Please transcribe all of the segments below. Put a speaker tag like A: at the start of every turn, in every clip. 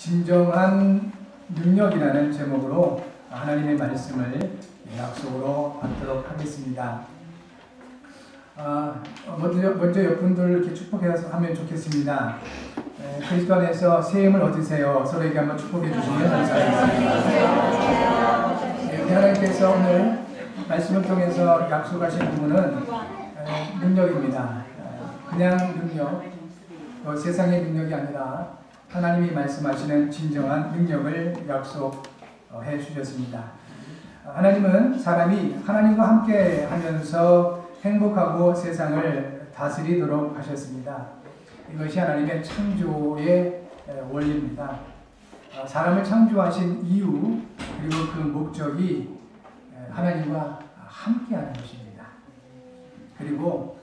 A: 진정한 능력이라는 제목으로 하나님의 말씀을 약속으로 받도록 하겠습니다. 먼저 옆분들 이렇게 축복해서 하면 좋겠습니다. 그리스도 안에서 새 힘을 얻으세요. 서로에게 한번 축복해 주시면 감사하겠습니다. 하나님께서 오늘 말씀을 통해서 약속하신 부분은 능력입니다. 그냥 능력, 세상의 능력이 아니라 하나님이 말씀하시는 진정한 능력을 약속해 주셨습니다. 하나님은 사람이 하나님과 함께 하면서 행복하고 세상을 다스리도록 하셨습니다. 이것이 하나님의 창조의 원리입니다. 사람을 창조하신 이유 그리고 그 목적이 하나님과 함께하는 것입니다. 그리고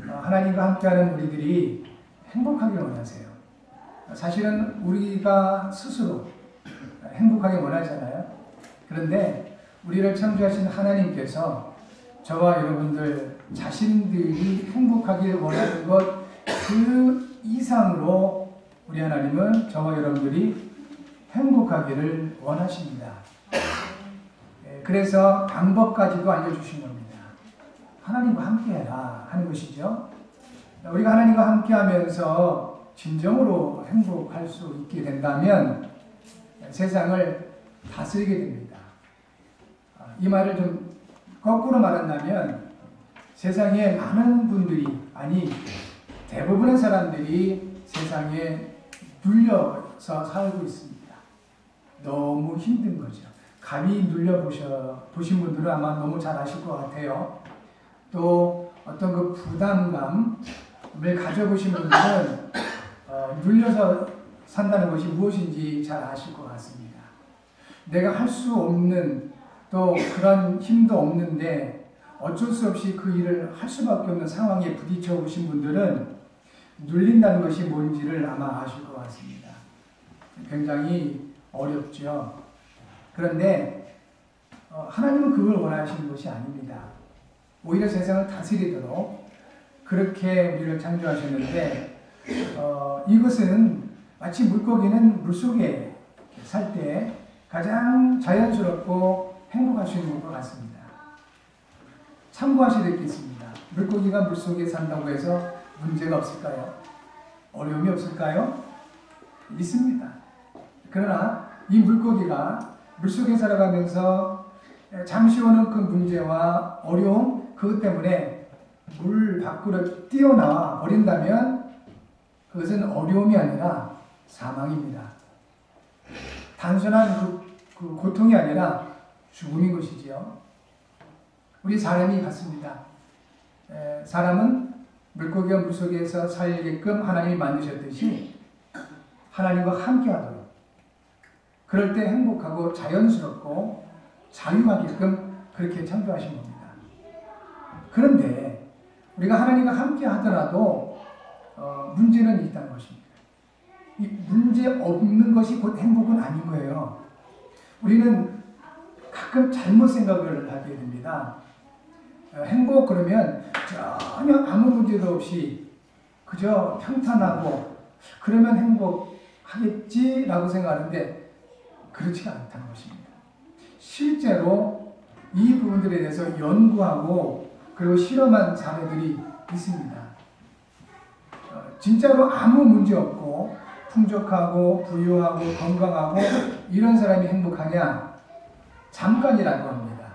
A: 하나님과 함께하는 우리들이 행복하기를 원하세요. 사실은 우리가 스스로 행복하게 원하잖아요. 그런데 우리를 창조하신 하나님께서 저와 여러분들 자신들이 행복하길 원하는 것 그 이상으로 우리 하나님은 저와 여러분들이 행복하기를 원하십니다. 그래서 방법까지도 알려주신 겁니다. 하나님과 함께해라 하는 것이죠. 우리가 하나님과 함께하면서 진정으로 행복할 수 있게 된다면 세상을 다스리게 됩니다. 이 말을 좀 거꾸로 말한다면 세상에 많은 분들이, 아니 대부분의 사람들이 세상에 눌려서 살고 있습니다. 너무 힘든 거죠. 감히 눌려보신 분들은 아마 너무 잘 아실 것 같아요. 또 어떤 그 부담감을 가져보신 분들은 눌려서 산다는 것이 무엇인지 잘 아실 것 같습니다. 내가 할 수 없는, 또 그런 힘도 없는데 어쩔 수 없이 그 일을 할 수밖에 없는 상황에 부딪혀 보신 분들은 눌린다는 것이 뭔지를 아마 아실 것 같습니다. 굉장히 어렵죠. 그런데 하나님은 그걸 원하시는 것이 아닙니다. 오히려 세상을 다스리도록 그렇게 우리를 창조하셨는데 이것은 마치 물고기는 물속에 살 때 가장 자연스럽고 행복할 수 있는 것 같습니다. 참고하시겠습니다. 물고기가 물속에 산다고 해서 문제가 없을까요? 어려움이 없을까요? 있습니다. 그러나 이 물고기가 물속에 살아가면서 잠시 오는 그 문제와 어려움, 그것 때문에 물 밖으로 뛰어나와 버린다면 그것은 어려움이 아니라 사망입니다. 단순한 그 고통이 아니라 죽음인 것이지요. 우리 사람이 같습니다. 사람은 물고기가 물속에서 살게끔 하나님이 만드셨듯이 하나님과 함께하도록, 그럴 때 행복하고 자연스럽고 자유하게끔 그렇게 창조하신 겁니다. 그런데 우리가 하나님과 함께 하더라도 문제는 있다는 것입니다. 이 문제 없는 것이 곧 행복은 아닌 거예요. 우리는 가끔 잘못 생각을 하게 됩니다. 행복 그러면 전혀 아무 문제도 없이 그저 평탄하고 그러면 행복하겠지라고 생각하는데 그렇지가 않다는 것입니다. 실제로 이 부분들에 대해서 연구하고 그리고 실험한 사례들이 있습니다. 진짜로 아무 문제 없고 풍족하고 부유하고 건강하고 이런 사람이 행복하냐? 잠깐이라고 합니다.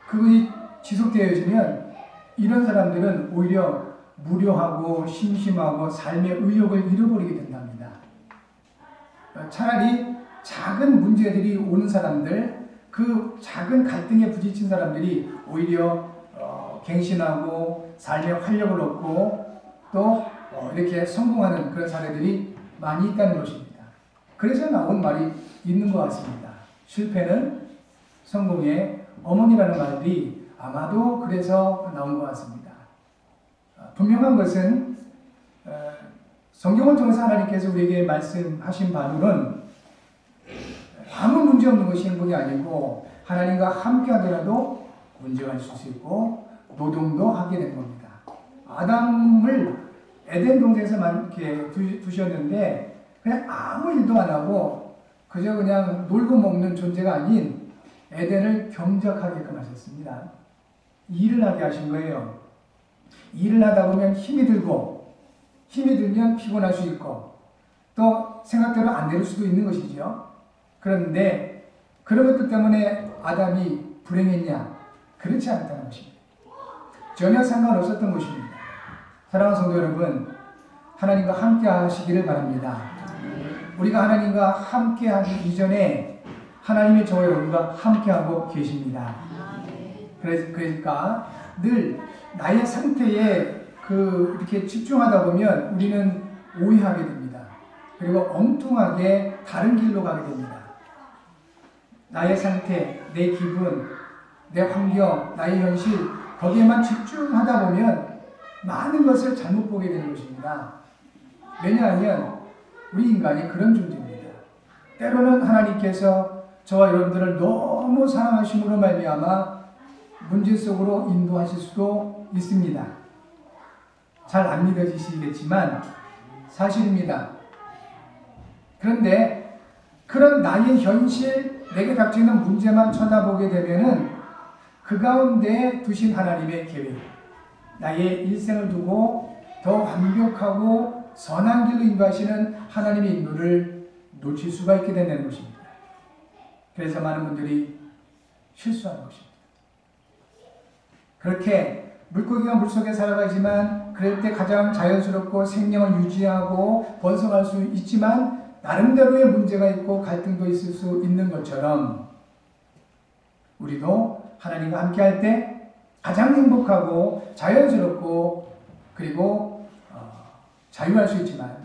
A: 그것이 지속되어지면 이런 사람들은 오히려 무료하고 심심하고 삶의 의욕을 잃어버리게 된답니다. 차라리 작은 문제들이 오는 사람들, 그 작은 갈등에 부딪힌 사람들이 오히려 갱신하고 삶의 활력을 얻고 또 이렇게 성공하는 그런 사례들이 많이 있다는 것입니다. 그래서 나온 말이 있는 것 같습니다. 실패는 성공의 어머니라는 말이 아마도 그래서 나온 것 같습니다. 분명한 것은 성경을 통해서 하나님께서 우리에게 말씀하신 바로는 아무 문제 없는 것이 행복이 아니고 하나님과 함께 하더라도 문제가 있을 수 있고 노동도 하게 된 겁니다. 아담을 에덴 동산에서만 이렇게 두셨는데 그냥 아무 일도 안 하고 그저 그냥 놀고 먹는 존재가 아닌 에덴을 경작하게끔 하셨습니다. 일을 하게 하신 거예요. 일을 하다 보면 힘이 들고, 힘이 들면 피곤할 수 있고, 또 생각대로 안 될 수도 있는 것이죠. 그런데 그런 것들 때문에 아담이 불행했냐? 그렇지 않다는 것입니다. 전혀 상관없었던 것입니다. 사랑하는 성도 여러분, 하나님과 함께 하시기를 바랍니다. 우리가 하나님과 함께 하기 이전에 하나님이 저와 여러분과 함께 하고 계십니다. 그러니까 늘 나의 상태에 이렇게 집중하다 보면 우리는 오해하게 됩니다. 그리고 엉뚱하게 다른 길로 가게 됩니다. 나의 상태, 내 기분, 내 환경, 나의 현실, 거기에만 집중하다 보면 많은 것을 잘못 보게 되는 것입니다. 왜냐하면 우리 인간이 그런 존재입니다. 때로는 하나님께서 저와 여러분들을 너무 사랑하심으로 말미암아 문제 속으로 인도하실 수도 있습니다. 잘 안 믿어지시겠지만 사실입니다. 그런데 그런 나의 현실, 내게 닥치는 문제만 쳐다보게 되면은 그 가운데 두신 하나님의 계획, 나의 일생을 두고 더 완벽하고 선한 길로 인도하시는 하나님의 인도를 놓칠 수가 있게 된다는 것입니다. 그래서 많은 분들이 실수하는 것입니다. 그렇게 물고기가 물속에 살아가지만 그럴 때 가장 자연스럽고 생명을 유지하고 번성할 수 있지만 나름대로의 문제가 있고 갈등도 있을 수 있는 것처럼 우리도 하나님과 함께 할 때 가장 행복하고 자연스럽고 그리고 자유할 수 있지만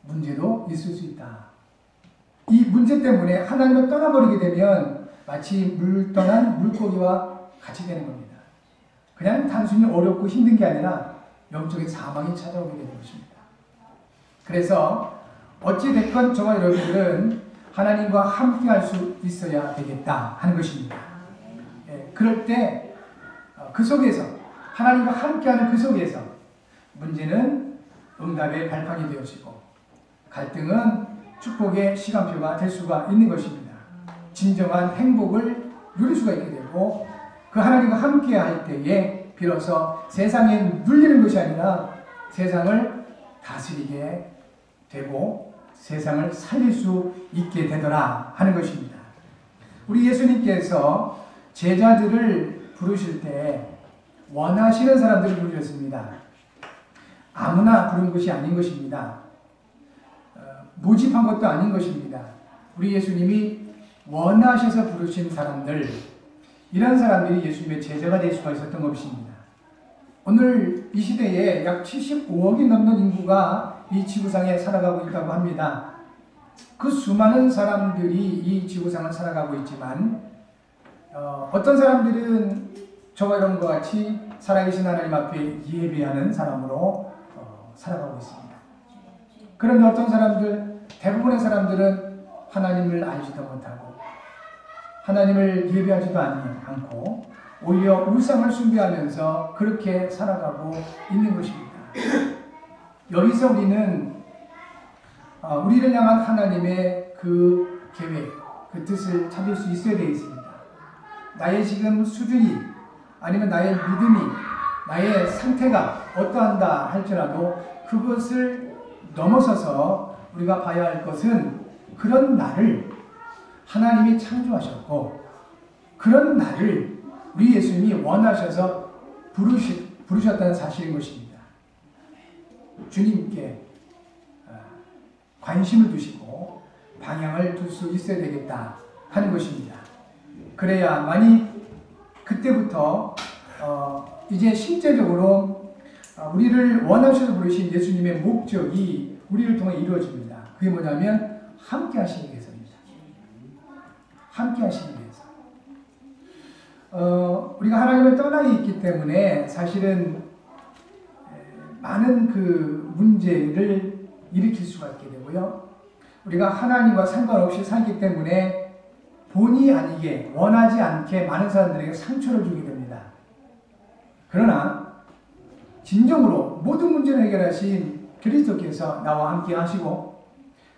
A: 문제도 있을 수 있다. 이 문제 때문에 하나님을 떠나버리게 되면 마치 물 떠난 물고기와 같이 되는 겁니다. 그냥 단순히 어렵고 힘든 게 아니라 영적인 사망이 찾아오게 되는 것입니다. 그래서 어찌됐건 저와 여러분들은 하나님과 함께 할 수 있어야 되겠다 하는 것입니다. 그럴 때 그 속에서 하나님과 함께하는 그 속에서 문제는 응답의 발판이 되어지고 갈등은 축복의 시간표가 될 수가 있는 것입니다. 진정한 행복을 누릴 수가 있게 되고 그 하나님과 함께할 때에 비로소 세상에 눌리는 것이 아니라 세상을 다스리게 되고 세상을 살릴 수 있게 되더라 하는 것입니다. 우리 예수님께서 제자들을 부르실 때 원하시는 사람들을 부르셨습니다. 아무나 부른 것이 아닌 것입니다. 모집한 것도 아닌 것입니다. 우리 예수님이 원하셔서 부르신 사람들, 이런 사람들이 예수님의 제자가 될 수가 있었던 것입니다. 오늘 이 시대에 약 75억이 넘는 인구가 이 지구상에 살아가고 있다고 합니다. 그 수많은 사람들이 이 지구상을 살아가고 있지만 어떤 사람들은 저와 여러분과 같이 살아계신 하나님 앞에 예배하는 사람으로 살아가고 있습니다. 그런데 어떤 사람들, 대부분의 사람들은 하나님을 알지도 못하고 하나님을 예배하지도 않고 오히려 우상을 숭배하면서 그렇게 살아가고 있는 것입니다. 여기서 우리는 우리를 향한 하나님의 그 계획, 그 뜻을 찾을 수 있어야 되겠습니다. 나의 지금 수준이 아니면 나의 믿음이 나의 상태가 어떠한다 할지라도 그것을 넘어서서 우리가 봐야 할 것은 그런 나를 하나님이 창조하셨고 그런 나를 우리 예수님이 원하셔서 부르셨다는 사실인 것입니다. 주님께 관심을 두시고 방향을 둘 수 있어야 되겠다 하는 것입니다. 그래야만이 그때부터 이제 실제적으로 우리를 원하셔서 부르신 예수님의 목적이 우리를 통해 이루어집니다. 그게 뭐냐면 함께 하시기 위해서입니다. 함께 하시기 위해서. 우리가 하나님을 떠나 있기 때문에 사실은 많은 그 문제를 일으킬 수가 있게 되고요. 우리가 하나님과 상관없이 살기 때문에 본의 아니게 원하지 않게 많은 사람들에게 상처를 주게 됩니다. 그러나 진정으로 모든 문제를 해결하신 그리스도께서 나와 함께 하시고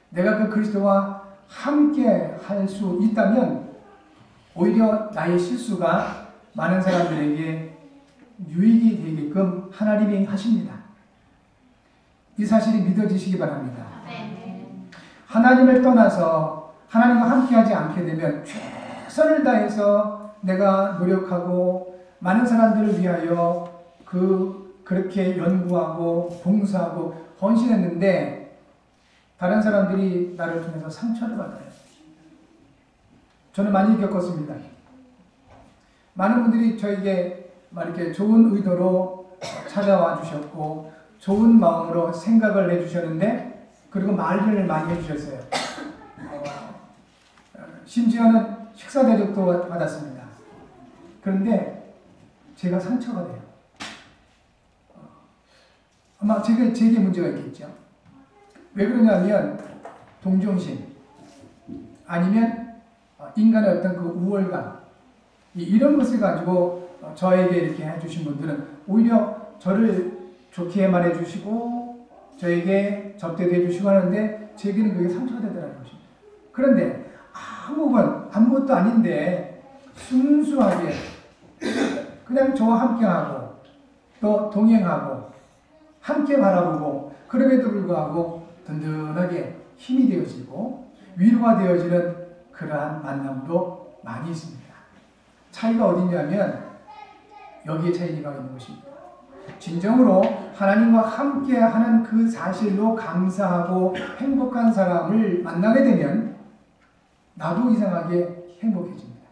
A: 내가 그 그리스도와 함께 할 수 있다면 오히려 나의 실수가 많은 사람들에게 유익이 되게끔 하나님이 하십니다. 이 사실이 믿어지시기 바랍니다. 하나님을 떠나서 하나님과 함께하지 않게 되면 최선을 다해서 내가 노력하고 많은 사람들을 위하여 그렇게 연구하고 봉사하고 헌신했는데 다른 사람들이 나를 통해서 상처를 받아요. 저는 많이 겪었습니다. 많은 분들이 저에게 이렇게 좋은 의도로 찾아와 주셨고 좋은 마음으로 생각을 해주셨는데 그리고 말을 많이 해주셨어요. 심지어는 식사 대접도 받았습니다. 그런데 제가 상처가 돼요. 아마 제게 문제가 있겠죠. 왜 그러냐면 동정심 아니면 인간의 어떤 그 우월감 이런 것을 가지고 저에게 이렇게 해주신 분들은 오히려 저를 좋게 말해주시고 저에게 접대도 해주시고 하는데 제게는 그게 상처가 되더라는 것입니다. 그런데 아무것도 아닌데 순수하게 그냥 저와 함께하고 또 동행하고 함께 바라보고 그럼에도 불구하고 든든하게 힘이 되어지고 위로가 되어지는 그러한 만남도 많이 있습니다. 차이가 어디냐면 여기에 차이가 있는 것입니다. 진정으로 하나님과 함께하는 그 사실로 감사하고 행복한 사람을 만나게 되면 나도 이상하게 행복해집니다.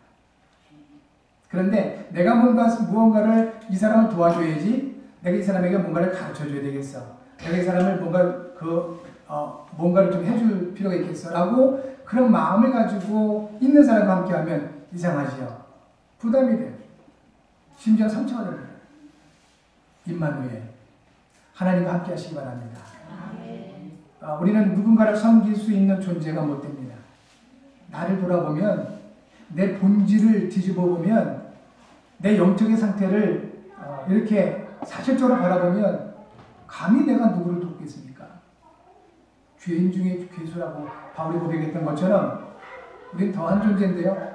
A: 그런데 내가 무언가를 이 사람을 도와줘야지 내가 이 사람에게 뭔가를 가르쳐줘야 되겠어. 내가 이 사람을 뭔가를 좀 해줄 필요가 있겠어. 라고 그런 마음을 가지고 있는 사람과 함께하면 이상하지요. 부담이 돼요. 심지어 상처가 됩니다. 임마누엘 하나님과 함께 하시기 바랍니다. 우리는 누군가를 섬길 수 있는 존재가 못 됩니다. 나를 돌아보면 내 본질을 뒤집어 보면 내 영적인 상태를 이렇게 사실적으로 바라보면 감히 내가 누구를 돕겠습니까? 죄인 중에 괴수라고 바울이 고백했던 것처럼 우린 더한 존재인데요.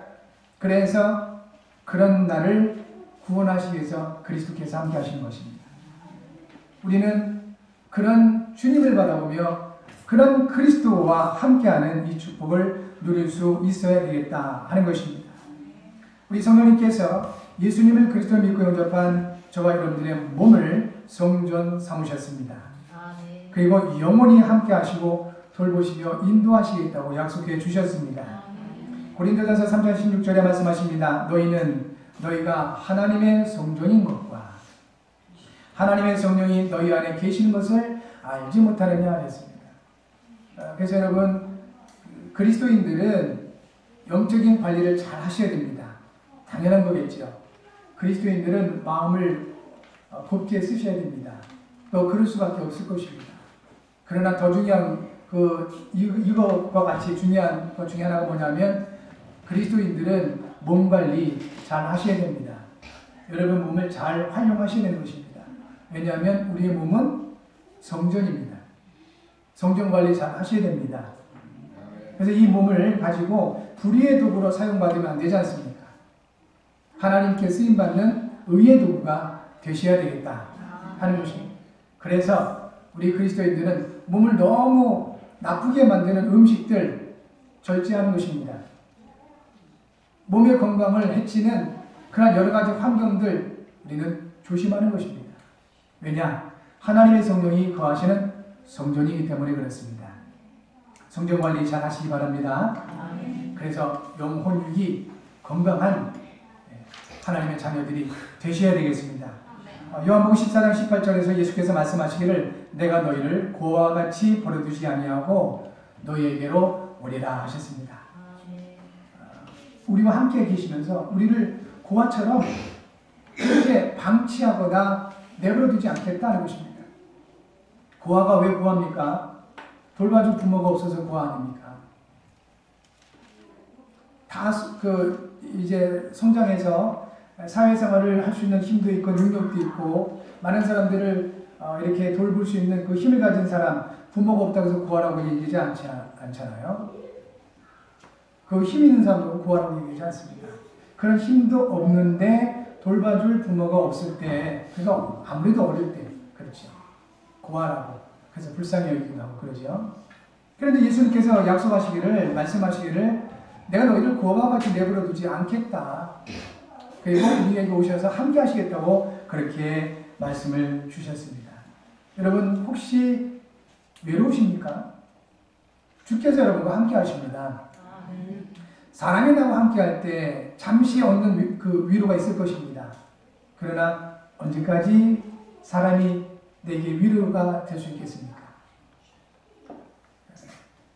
A: 그래서 그런 나를 구원하시기 위해서 그리스도께서 함께 하시는 것입니다. 우리는 그런 주님을 바라보며 그런 그리스도와 함께하는 이 축복을 누릴 수 있어야 되겠다 하는 것입니다. 우리 성령님께서 예수님을 그리스도로 믿고 영접한 저와 여러분들의 몸을 성전 삼으셨습니다. 그리고 영원히 함께 하시고 돌보시며 인도하시겠다고 약속해 주셨습니다. 고린도전서 3장 16절에 말씀하십니다. 너희가 하나님의 성전인 것과 하나님의 성령이 너희 안에 계시는 것을 알지 못하느냐 했습니다. 그래서 여러분 그리스도인들은 영적인 관리를 잘 하셔야 됩니다. 당연한 거겠죠. 그리스도인들은 마음을 곱게 쓰셔야 됩니다. 또 그럴 수밖에 없을 것입니다. 그러나 더 중요한 이것과 같이 중요한 것 중에 하나가 뭐냐면 그리스도인들은 몸 관리 잘 하셔야 됩니다. 여러분 몸을 잘 활용하셔야 되는 것입니다. 왜냐하면 우리의 몸은 성전입니다. 성전 관리 잘 하셔야 됩니다. 그래서 이 몸을 가지고 불의의 도구로 사용받으면 안 되지 않습니까? 하나님께 쓰임받는 의의 도구가 되셔야 되겠다 하는 것입니다. 그래서 우리 그리스도인들은 몸을 너무 나쁘게 만드는 음식들 절제하는 것입니다. 몸의 건강을 해치는 그런 여러 가지 환경들 우리는 조심하는 것입니다. 왜냐? 하나님의 성령이 거하시는 성전이기 때문에 그렇습니다. 성전 관리 잘 하시기 바랍니다. 그래서 영혼육이 건강한 하나님의 자녀들이 되셔야 되겠습니다. 요한복음 14장 18절에서 예수께서 말씀하시기를 내가 너희를 고와 같이 버려두지 아니하고 너희에게로 오리라 하셨습니다. 우리와 함께 계시면서 우리를 고아처럼 그렇게 방치하거나 내버려두지 않겠다는 것입니다. 고아가 왜 고아입니까? 돌봐줄 부모가 없어서 고아 아닙니까? 다 이제 성장해서 사회생활을 할 수 있는 힘도 있고 능력도 있고 많은 사람들을 이렇게 돌볼 수 있는 그 힘을 가진 사람 부모가 없다고 해서 구하라고 얘기하지 않잖아요. 그 힘 있는 사람도 구하라고 얘기하지 않습니다. 그런 힘도 없는데 돌봐줄 부모가 없을 때, 그래서 아무래도 어릴 때, 그렇죠. 구하라고. 그래서 불쌍히 여기기도 하고 그러죠. 그런데 예수님께서 약속하시기를, 말씀하시기를, 내가 너희를 구하와 같이 내버려 두지 않겠다. 그리고 우리에게 오셔서 함께 하시겠다고 그렇게 말씀을 주셨습니다. 여러분, 혹시 외로우십니까? 주께서 여러분과 함께 하십니다. 사람이 나와 함께 할 때 잠시 얻는 그 위로가 있을 것입니다. 그러나 언제까지 사람이 내게 위로가 될 수 있겠습니까?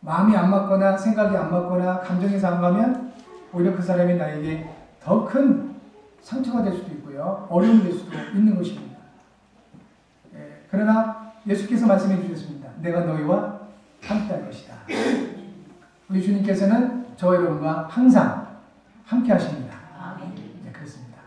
A: 마음이 안 맞거나 생각이 안 맞거나 감정에서 안 가면 오히려 그 사람이 나에게 더 큰 상처가 될 수도 있고요. 어려움이 될 수도 있는 것입니다. 그러나 예수께서 말씀해 주셨습니다. 내가 너희와 함께 할 것이다. 우리 주님께서는 저와 여러분과 항상 함께 하십니다. 네, 그렇습니다.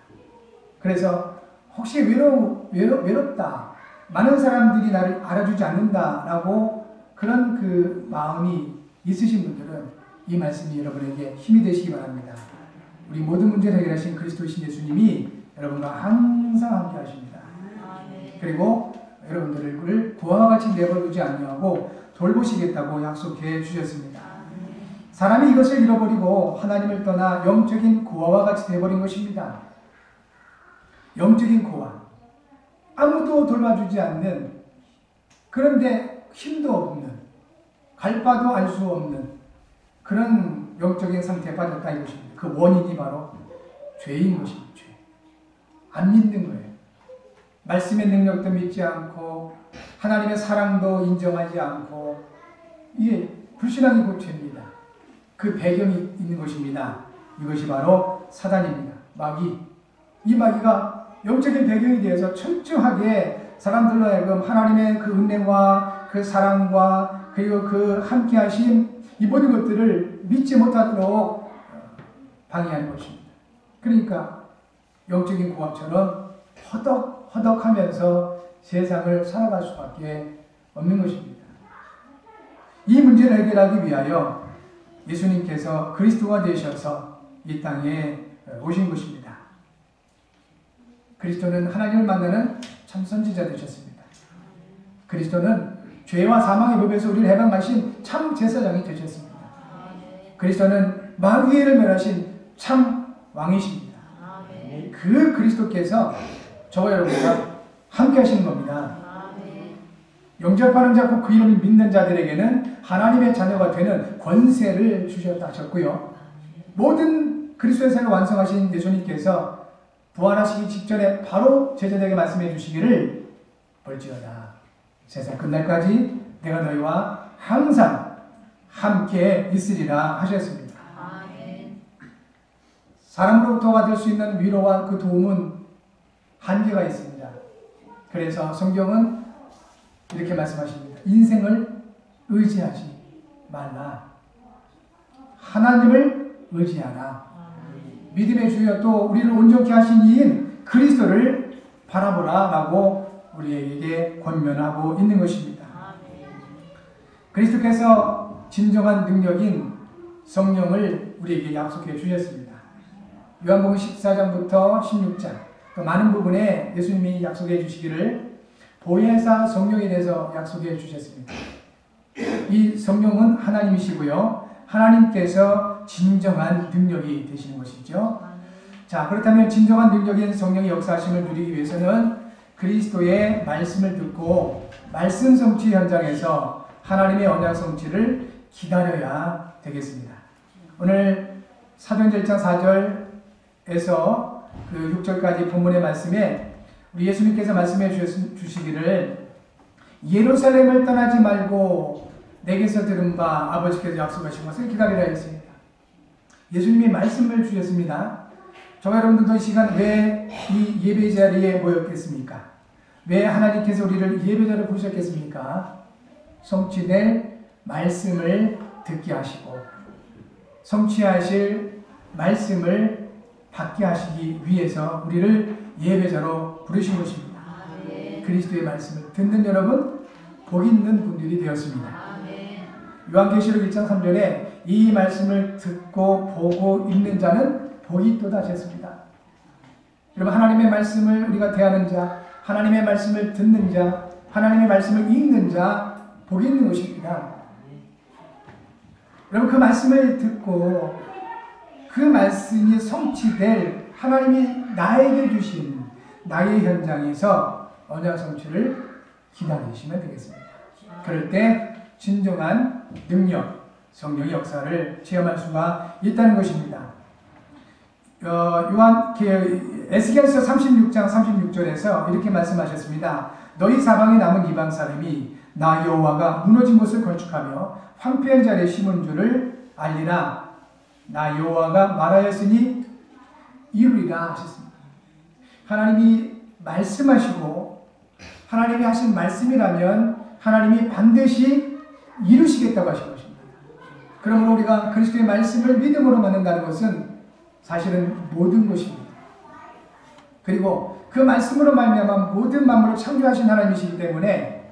A: 그래서 혹시 외롭다. 많은 사람들이 나를 알아주지 않는다라고 그런 그 마음이 있으신 분들은 이 말씀이 여러분에게 힘이 되시기 바랍니다. 우리 모든 문제를 해결하신 그리스도이신 예수님이 여러분과 항상 함께 하십니다. 그리고 여러분들을 구하와 같이 내버려두지 아니하고 돌보시겠다고 약속해 주셨습니다. 사람이 이것을 잃어버리고 하나님을 떠나 영적인 고아와 같이 되어버린 것입니다. 영적인 고아. 아무도 돌봐주지 않는, 그런데 힘도 없는, 갈 바도 알 수 없는 그런 영적인 상태에 빠졌다 이것입니다. 그 원인이 바로 죄인 것입니다. 죄. 안 믿는 거예요. 말씀의 능력도 믿지 않고 하나님의 사랑도 인정하지 않고, 이게 불신앙이 곧 죄입니다. 그 배경이 있는 것입니다. 이것이 바로 사단입니다. 마귀. 이 마귀가 영적인 배경에 대해서 철저하게 사람들로 하여금 하나님의 그 은혜와 그 사랑과 그리고 그 함께하심, 이 모든 것들을 믿지 못하도록 방해하는 것입니다. 그러니까 영적인 고압처럼 허덕허덕하면서 세상을 살아갈 수밖에 없는 것입니다. 이 문제를 해결하기 위하여 예수님께서 그리스도가 되셔서 이 땅에 오신 것입니다. 그리스도는 하나님을 만나는 참 선지자 되셨습니다. 그리스도는 죄와 사망의 법에서 우리를 해방하신 참 제사장이 되셨습니다. 그리스도는 마귀를 멸하신 참 왕이십니다. 그 그리스도께서 저와 여러분과 함께 하시는 겁니다. 영접하는 자, 그 이름을 믿는 자들에게는 하나님의 자녀가 되는 권세를 주셨다 하셨고요. 모든 그리스도의 삶을 완성하신 예수님께서 부활하시기 직전에 바로 제자들에게 말씀해 주시기를, 볼지어다 세상 끝날까지 내가 너희와 항상 함께 있으리라 하셨습니다. 사람으로부터 받을 수 있는 위로와 그 도움은 한계가 있습니다. 그래서 성경은 이렇게 말씀하십니다. 인생을 의지하지 말라. 하나님을 의지하라. 믿음의 주여 또 우리를 온전케 하신 이인 그리스도를 바라보라 라고 우리에게 권면하고 있는 것입니다. 그리스도께서 진정한 능력인 성령을 우리에게 약속해 주셨습니다. 요한복음 14장부터 16장 또 많은 부분에 예수님이 약속해 주시기를 보혜사 성령에 대해서 약속해 주셨습니다. 이 성령은 하나님이시고요. 하나님께서 진정한 능력이 되시는 것이죠. 자, 그렇다면 진정한 능력인 성령의 역사하심을 누리기 위해서는 그리스도의 말씀을 듣고 말씀 성취 현장에서 하나님의 언약 성취를 기다려야 되겠습니다. 오늘 사도행전 1장 4절에서 그 6절까지 본문의 말씀에 우리 예수님께서 말씀해 주시기를 예루살렘을 떠나지 말고 내게서 들은 바 아버지께서 약속하신 것을 기다리라 했습니다. 예수님이 말씀을 주셨습니다. 저와 여러분들도 이 시간 왜 이 예배 자리에 모였겠습니까? 왜 하나님께서 우리를 예배자로 부르셨겠습니까? 성취될 말씀을 듣게 하시고 성취하실 말씀을 받게 하시기 위해서 우리를 예배자로 부르신 것입니다. 그리스도의 말씀을 듣는 여러분, 복 있는 분들이 되었습니다. 요한계시록 1장 3절에 이 말씀을 듣고 보고 읽는 자는 복이 있도다 하셨습니다. 여러분, 하나님의 말씀을 우리가 대하는 자, 하나님의 말씀을 듣는 자, 하나님의 말씀을 읽는 자, 복이 있는 것입니다. 여러분, 그 말씀을 듣고 그 말씀이 성취될 하나님이 나에게 주신 나의 현장에서 언약 성취를 기다리시면 되겠습니다. 그럴 때 진정한 능력, 성령의 역사를 체험할 수가 있다는 것입니다. 에스겔서 36장 36절에서 이렇게 말씀하셨습니다. 너희 사방에 남은 이방 사람이 나 여호와가 무너진 곳을 건축하며 황폐한 자리에 심은 줄을 알리라. 나 여호와가 말하였으니 이루리라 하셨습니다. 하나님이 말씀하시고 하나님이 하신 말씀이라면 하나님이 반드시 이루시겠다고 하신 것입니다. 그러므로 우리가 그리스도의 말씀을 믿음으로 받는다는 것은 사실은 모든 것입니다. 그리고 그 말씀으로 말미암아 모든 만물을 창조하신 하나님이시기 때문에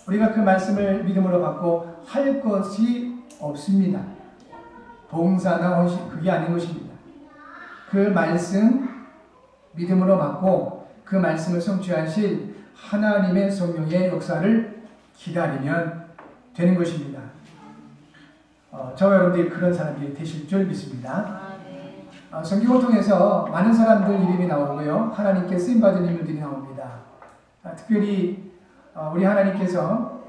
A: 우리가 그 말씀을 믿음으로 받고 할 것이 없습니다. 봉사나 헌신, 그게 아닌 것입니다. 그 말씀 믿음으로 받고 그 말씀을 성취하실 하나님의 성령의 역사를 기다리면 되는 것입니다. 저와 여러분들이 그런 사람들이 되실 줄 믿습니다. 성경을 통해서 많은 사람들 이름이 나오고요. 하나님께 쓰임받은 인물들이 나옵니다. 특별히 우리 하나님께서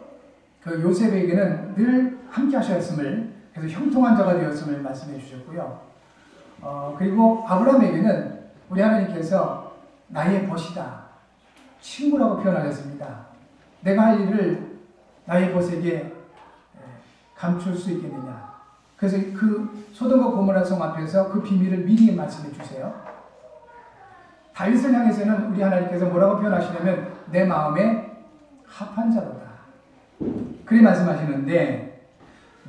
A: 그 요셉에게는 늘 함께 하셨음을, 그래서 형통한 자가 되었음을 말씀해 주셨고요. 그리고 아브라함에게는 우리 하나님께서 나의 벗이다, 친구라고 표현하셨습니다. 내가 할 일을 나의 벗에게 감출 수 있겠느냐. 그래서 그 소돔과 고모라 성 앞에서 그 비밀을 미리 말씀해 주세요. 다윗을 향해서는 우리 하나님께서 뭐라고 표현하시냐면 내 마음에 합한 자로다. 그리 말씀하시는데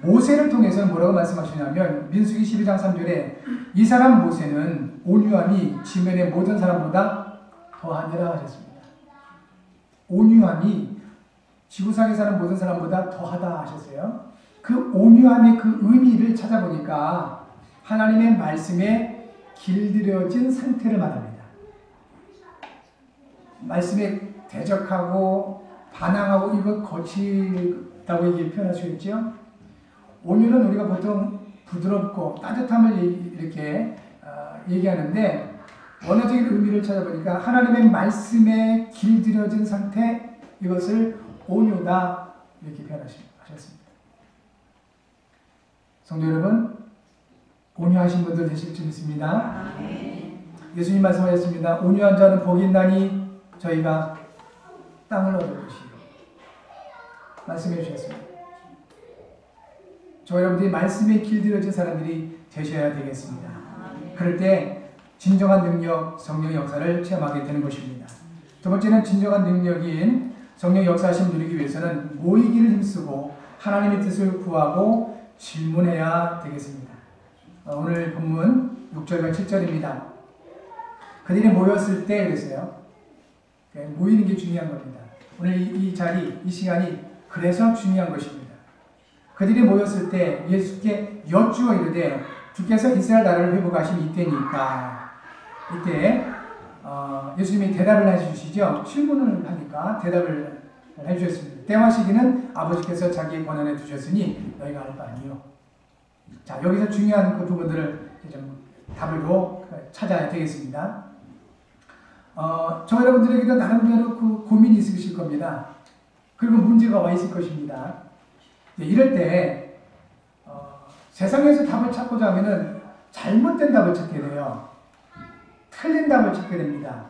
A: 모세를 통해서는 뭐라고 말씀하시냐면 민수기 12장 3절에 이 사람 모세는 온유함이 지면의 모든 사람보다 더하니라 하셨습니다. 온유함이 지구상에 사는 모든 사람보다 더하다 하셨어요. 그 온유함의 그 의미를 찾아보니까 하나님의 말씀에 길들여진 상태를 말합니다. 말씀에 대적하고 반항하고 이거 거칠다고 이렇게 표현할 수 있죠. 온유는 우리가 보통 부드럽고 따뜻함을 이렇게 얘기하는데 원어적인 의미를 찾아보니까 하나님의 말씀에 길들여진 상태, 이것을 온유다 이렇게 표현하셨습니다. 성도 여러분, 온유하신 분들 되실 줄 믿습니다. 예수님 말씀하셨습니다. 온유한 자는 복이 있나니 저희가 땅을 얻을 것이요. 말씀해 주셨습니다. 저 여러분들이 말씀에 길들여진 사람들이 되셔야 되겠습니다. 그럴 때 진정한 능력, 성령의 역사를 체험하게 되는 것입니다. 두 번째는 진정한 능력인 성령 역사하심을 누리기 위해서는 모이기를 힘쓰고 하나님의 뜻을 구하고 질문해야 되겠습니다. 오늘 본문 6절과 7절입니다. 그들이 모였을 때 그랬어요. 모이는 게 중요한 겁니다. 오늘 이 자리, 이 시간이 그래서 중요한 것입니다. 그들이 모였을 때 예수께 여쭈어 이르되 주께서 이스라엘 나라를 회복하신 이때니까, 이때 예수님이 대답을 해주시죠. 질문을 하니까 대답을 해주셨습니다. 때와 시기는 아버지께서 자기의 권한에 두셨으니 너희가 알 바 아니요. 자, 여기서 중요한 그 부분들을 좀 답으로 찾아야 되겠습니다. 저 여러분들에게도 나름대로 그 고민이 있으실 겁니다. 그리고 문제가 와 있을 것입니다. 이럴 때 세상에서 답을 찾고자 하면은 잘못된 답을 찾게 돼요. 틀린 답을 찾게 됩니다.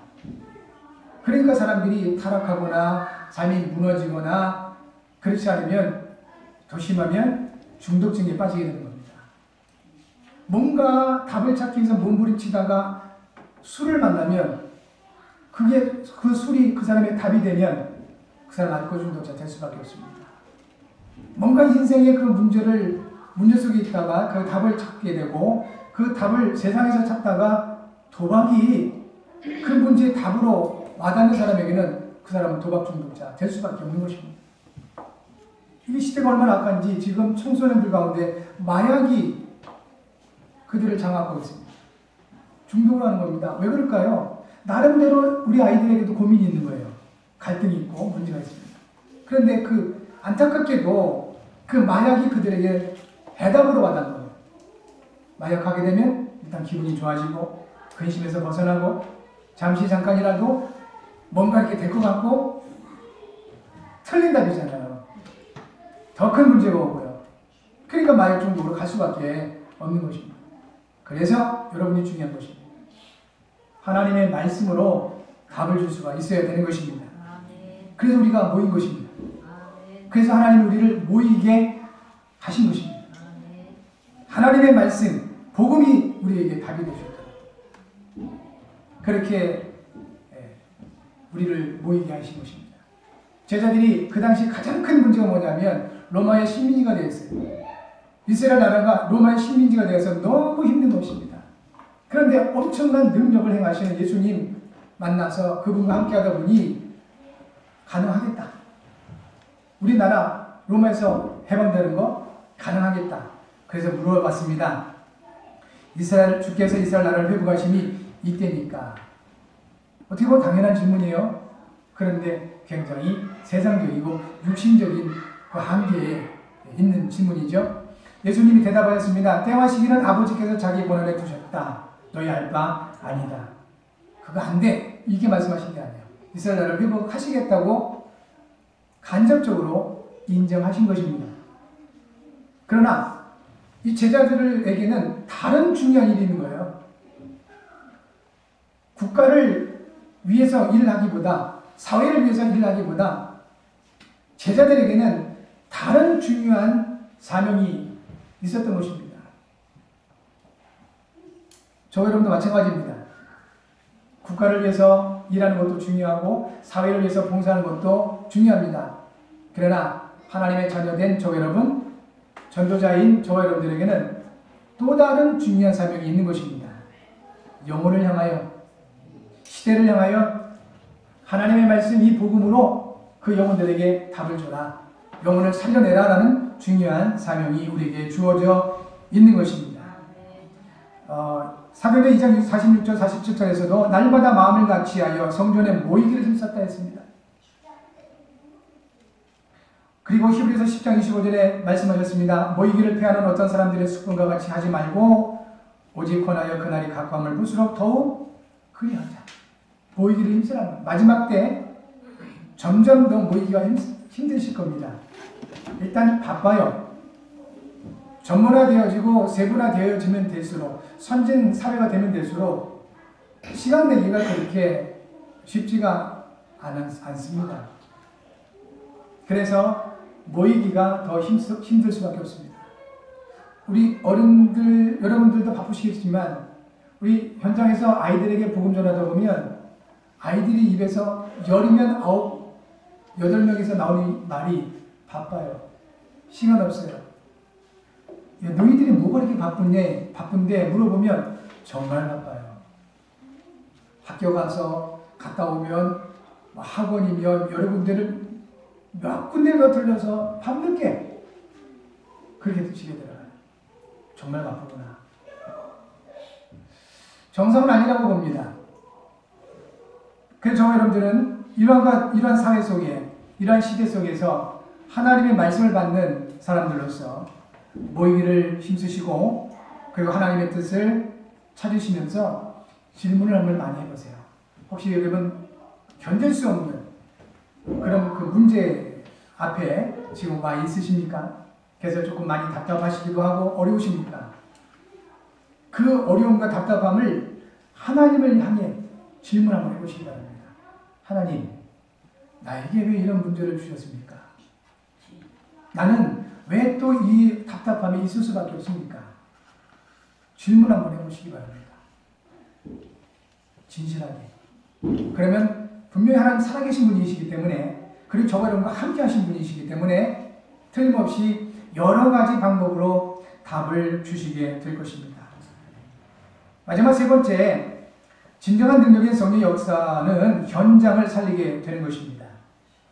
A: 그러니까 사람들이 타락하거나 삶이 무너지거나 그렇지 않으면 더 심하면 중독증에 빠지게 되는 겁니다. 뭔가 답을 찾기 위해서 몸부림치다가 술을 만나면 그게 그 술이 그 사람의 답이 되면 그 사람 알코올 중독자 될 수밖에 없습니다. 뭔가 인생의 그 문제 속에 있다가 그 답을 찾게 되고 그 답을 세상에서 찾다가 도박이 그 문제의 답으로 와닿는 사람에게는 그 사람은 도박 중독자 될 수밖에 없는 것입니다. 이 시대가 얼마나 악한지 지금 청소년들 가운데 마약이 그들을 장악하고 있습니다. 중독을 하는 겁니다. 왜 그럴까요? 나름대로 우리 아이들에게도 고민이 있는 거예요. 갈등이 있고 문제가 있습니다. 그런데 안타깝게도 그 마약이 그들에게 해답으로 와닿는 거예요. 마약하게 되면 일단 기분이 좋아지고 근심에서 벗어나고 잠깐이라도 뭔가 이렇게 될 것 같고 틀린 답이잖아요. 더 큰 문제가 오고요. 그러니까 마약 중독으로 갈 수밖에 없는 것입니다. 그래서 여러분이 중요한 것입니다. 하나님의 말씀으로 답을 줄 수가 있어야 되는 것입니다. 그래서 우리가 모인 것입니다. 그래서 하나님이 우리를 모이게 하신 것입니다. 하나님의 말씀, 복음이 우리에게 답이 되셨다. 그렇게 우리를 모이게 하신 것입니다. 제자들이 그 당시 가장 큰 문제가 뭐냐면 로마의 식민지가 되었어요. 이스라엘 나라가 로마의 식민지가 되어서 너무 힘든 것입니다. 그런데 엄청난 능력을 행하시는 예수님 만나서 그분과 함께하다 보니 가능하겠다. 우리나라 로마에서 해방되는 거 가능하겠다. 그래서 물어봤습니다. 주께서 이스라엘 나라를 회복하심이 이때니까. 어떻게 보면 당연한 질문이에요. 그런데 굉장히 세상적이고 육신적인 그 한계에 있는 질문이죠. 예수님이 대답하였습니다. 때와 시기는 아버지께서 자기 권한에 두셨다. 너희 알 바 아니다. 그거 안 돼. 이게 말씀하신 게 아니에요. 이스라엘 나라를 회복하시겠다고 간접적으로 인정하신 것입니다. 그러나 이 제자들에게는 다른 중요한 일이 있는 거예요. 국가를 위해서 일을 하기보다, 사회를 위해서 일을 하기보다 제자들에게는 다른 중요한 사명이 있었던 것입니다. 저 여러분도 마찬가지입니다. 국가를 위해서 일하는 것도 중요하고 사회를 위해서 봉사하는 것도 중요합니다. 그러나 하나님의 자녀된 저 여러분, 전도자인 저 여러분들에게는 또 다른 중요한 사명이 있는 것입니다. 영혼을 향하여, 시대를 향하여 하나님의 말씀 이 복음으로 그 영혼들에게 답을 줘라. 영혼을 살려내라라는 중요한 사명이 우리에게 주어져 있는 것입니다. 사도행전 2장 46절 47절에서도 날마다 마음을 같이하여 성전에 모이기를 힘썼다 했습니다. 그리고 히브리서 10장 25절에 말씀하셨습니다. 모이기를 패하는 어떤 사람들의 습관과 같이 하지 말고 오직 권하여 그날이 가까움을 볼수록 더욱 그리하자. 모이기를 힘쓰라는 마지막 때 점점 더 모이기가 힘드실 겁니다. 일단 바빠요. 전문화되어지고 세분화되어지면 될수록, 선진 사회가 되면 될수록 시간 내기가 그렇게 쉽지가 않습니다. 그래서 모이기가 더 힘들 수밖에 없습니다. 우리 어른들, 여러분들도 바쁘시겠지만 우리 현장에서 아이들에게 복음 전하다 보면 아이들이 입에서 10이면 8명에서 나오는 말이 바빠요. 시간 없어요. 야, 너희들이 뭐가 이렇게 바쁜데 물어보면 정말 바빠요. 학교 가서 갔다 오면 학원이면 여러분들을 몇 군데가 들려서 밤늦게 그렇게 집에 들어가요. 정말 바쁘구나. 정상은 아니라고 봅니다. 그래서 저와 여러분들은 이러한 사회 속에, 이러한 시대 속에서 하나님의 말씀을 받는 사람들로서 모이기를 힘쓰시고 그리고 하나님의 뜻을 찾으시면서 질문을 한번 많이 해보세요. 혹시 여러분 견딜 수 없는 그런 그 문제 앞에 지금 와 있으십니까? 그래서 조금 많이 답답하시기도 하고 어려우십니까? 그 어려움과 답답함을 하나님을 향해 질문 한번 해보시기 바랍니다. 하나님, 나에게 왜 이런 문제를 주셨습니까? 나는 왜 또 이 답답함이 있을 수밖에 없습니까? 질문 한번 해보시기 바랍니다. 진실하게. 그러면 분명히 하나님 살아계신 분이시기 때문에, 그리고 저와 여러분과 함께 하신 분이시기 때문에 틀림없이 여러 가지 방법으로 답을 주시게 될 것입니다. 마지막 세 번째, 진정한 능력인 성령의 역사는 현장을 살리게 되는 것입니다.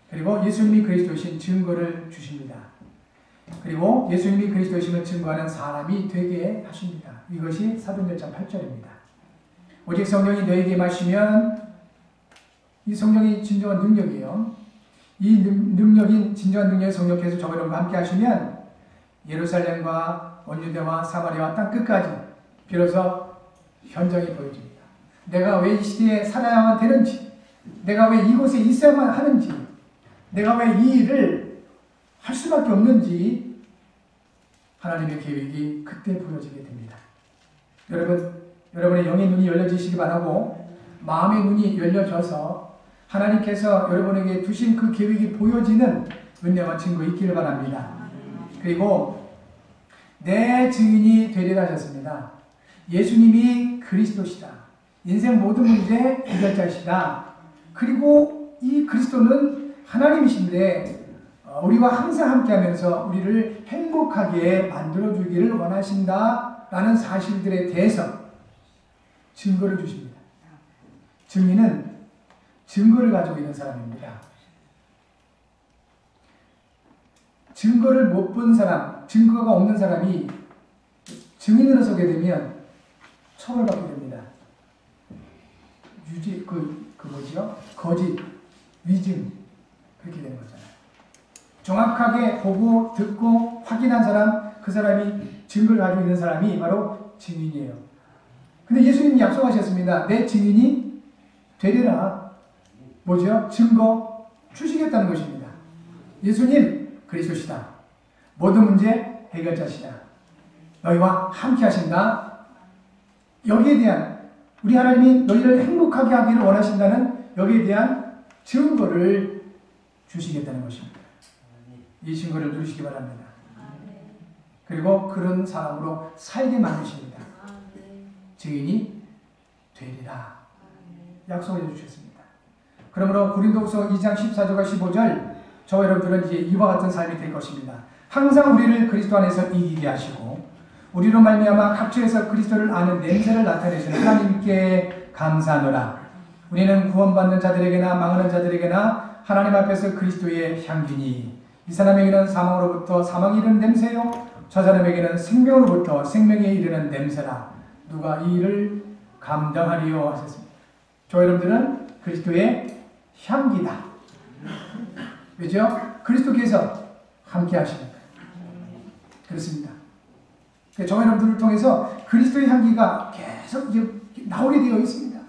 A: 그리고 예수님이 그리스도이신 증거를 주십니다. 그리고 예수님이 그리스도이심을 증거하는 사람이 되게 하십니다. 이것이 사도행전 8절입니다. 오직 성령이 너에게 임하시면, 이 성령이 진정한 능력이에요. 이 능력인 진정한 능력의 성령께서 저와 여러분과 함께 하시면 예루살렘과 온 유대와 사마리아와 땅 끝까지 비로소 현장이 보여집니다. 내가 왜 이 시대에 살아야만 되는지, 내가 왜 이곳에 있어야만 하는지, 내가 왜 이 일을 할 수밖에 없는지 하나님의 계획이 그때 보여지게 됩니다. 여러분의 영의 눈이 열려지시기 바라고, 마음의 눈이 열려져서 하나님께서 여러분에게 두신 그 계획이 보여지는 은혜와 증거 있기를 바랍니다. 그리고 내 증인이 되리라 하셨습니다. 예수님이 그리스도시다. 인생 모든 문제 해결자시다. 그리고 이 그리스도는 하나님이신데 우리와 항상 함께하면서 우리를 행복하게 만들어주기를 원하신다라는 사실들에 대해서 증거를 주십니다. 증인은 증거를 가지고 있는 사람입니다. 증거를 못 본 사람, 증거가 없는 사람이 증인으로 서게 되면 처벌받게 됩니다. 거짓, 위증, 그렇게 되는 거잖아요. 정확하게 보고, 듣고, 확인한 사람, 그 사람이 증거를 가지고 있는 사람이 바로 증인이에요. 근데 예수님이 약속하셨습니다. 내 증인이 되리라. 뭐죠? 증거 주시겠다는 것입니다. 예수님 그리스도시다. 모든 문제 해결자시다. 너희와 함께 하신다. 여기에 대한, 우리 하나님이 너희를 행복하게 하기를 원하신다는 여기에 대한 증거를 주시겠다는 것입니다. 이 증거를 누리시기 바랍니다. 그리고 그런 사람으로 살게 만드십니다. 증인이 되리라. 약속해 주셨습니다. 그러므로 고린도후서 2장 14절과 15절, 저와 여러분들은 이제 이와 같은 삶이 될 것입니다. 항상 우리를 그리스도 안에서 이기게 하시고 우리로 말미암아 각처에서 그리스도를 아는 냄새를 나타내시는 하나님께 감사하노라. 우리는 구원받는 자들에게나 망하는 자들에게나 하나님 앞에서 그리스도의 향기니, 이 사람에게는 사망으로부터 사망이 이르는 냄새요, 저 사람에게는 생명으로부터 생명에 이르는 냄새라. 누가 이 일을 감당하리요 하셨습니다. 저 여러분들은 그리스도의 향기다. 왜죠? 그리스도께서 함께 하시니까. 그렇습니다. 저 여러분들을 통해서 그리스도의 향기가 계속 나오게 되어 있습니다.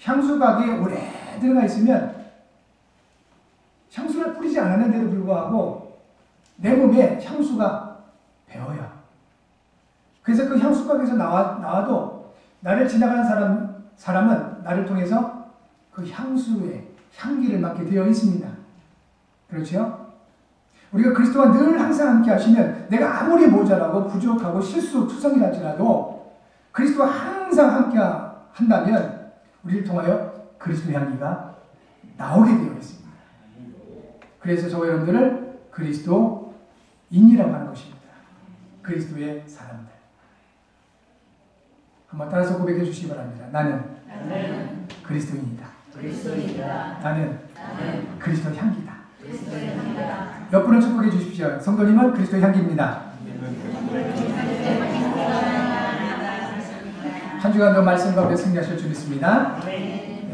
A: 향수가게에 오래 들어가 있으면 향수를 뿌리지 않았는데도 불구하고 내 몸에 향수가 배어요. 그래서 그 향수가게에서 나와도 나를 지나가는 사람은 나를 통해서 그 향수의 향기를 맡게 되어 있습니다. 그렇죠? 우리가 그리스도와 늘 항상 함께 하시면 내가 아무리 모자라고 부족하고 실수투성이랄지라도 그리스도와 항상 함께 한다면 우리를 통하여 그리스도의 향기가 나오게 되어 있습니다. 그래서 저와 여러분들을 그리스도인이라고 하는 것입니다. 그리스도의 사람들. 한번 따라서 고백해 주시기 바랍니다. 나는 그리스도인이다. 나는 그리스도 향기다. 옆분을 축복해 주십시오. 성도님은 그리스도의 향기입니다. 한 주간도 말씀 가운데 승리하실 줄 믿습니다.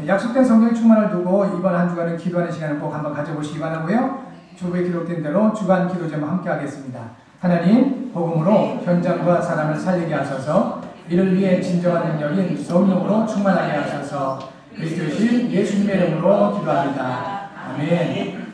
A: 약속된 성령의 충만을 두고 이번 한 주간은 기도하는 시간을 꼭 한번 가져보시기 바라고요. 주부에 기록된 대로 주간 기도 제목 함께 하겠습니다. 하나님, 복음으로 현장과 사람을 살리게 하셔서 이를 위해 진정한 능력인 성령으로 충만하게 하셔서 그리스도이신 예수님의 이름으로 기도합니다. 아멘.